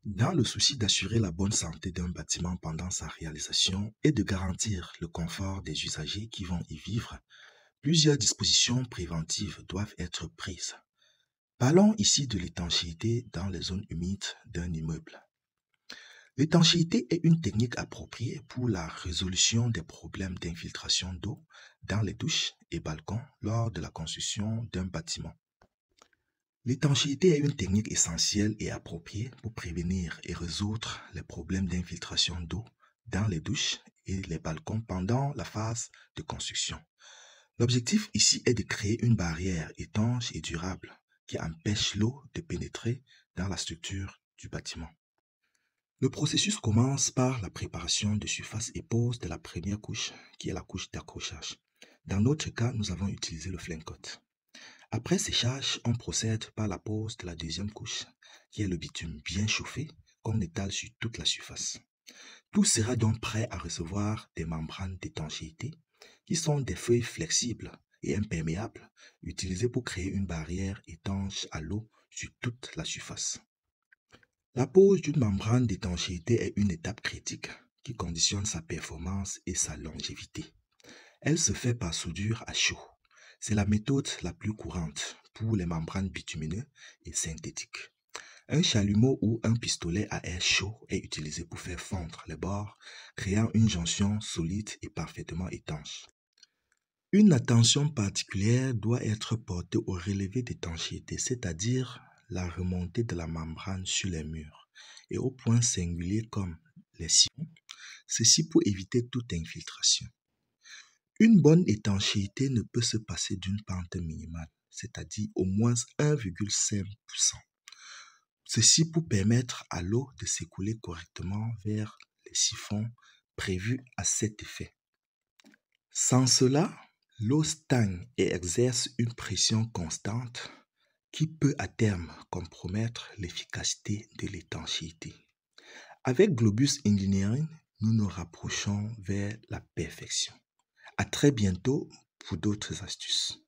Dans le souci d'assurer la bonne santé d'un bâtiment pendant sa réalisation et de garantir le confort des usagers qui vont y vivre, plusieurs dispositions préventives doivent être prises. Parlons ici de l'étanchéité dans les zones humides d'un immeuble. L'étanchéité est une technique appropriée pour la résolution des problèmes d'infiltration d'eau dans les douches et balcons lors de la construction d'un bâtiment. L'étanchéité est une technique essentielle et appropriée pour prévenir et résoudre les problèmes d'infiltration d'eau dans les douches et les balcons pendant la phase de construction. L'objectif ici est de créer une barrière étanche et durable qui empêche l'eau de pénétrer dans la structure du bâtiment. Le processus commence par la préparation de surface et pose de la première couche, qui est la couche d'accrochage. Dans notre cas, nous avons utilisé le flame-coat. Après séchage, on procède par la pose de la deuxième couche, qui est le bitume bien chauffé, qu'on étale sur toute la surface. Tout sera donc prêt à recevoir des membranes d'étanchéité, qui sont des feuilles flexibles et imperméables, utilisées pour créer une barrière étanche à l'eau sur toute la surface. La pose d'une membrane d'étanchéité est une étape critique qui conditionne sa performance et sa longévité. Elle se fait par soudure à chaud. C'est la méthode la plus courante pour les membranes bitumineuses et synthétiques. Un chalumeau ou un pistolet à air chaud est utilisé pour faire fondre les bords, créant une jonction solide et parfaitement étanche. Une attention particulière doit être portée au relevé d'étanchéité, c'est-à-dire la remontée de la membrane sur les murs et aux points singuliers comme les sillons, ceci pour éviter toute infiltration. Une bonne étanchéité ne peut se passer d'une pente minimale, c'est-à-dire au moins 1,5%. Ceci pour permettre à l'eau de s'écouler correctement vers les siphons prévus à cet effet. Sans cela, l'eau stagne et exerce une pression constante qui peut à terme compromettre l'efficacité de l'étanchéité. Avec Globus Engineering, nous nous rapprochons vers la perfection. À très bientôt pour d'autres astuces.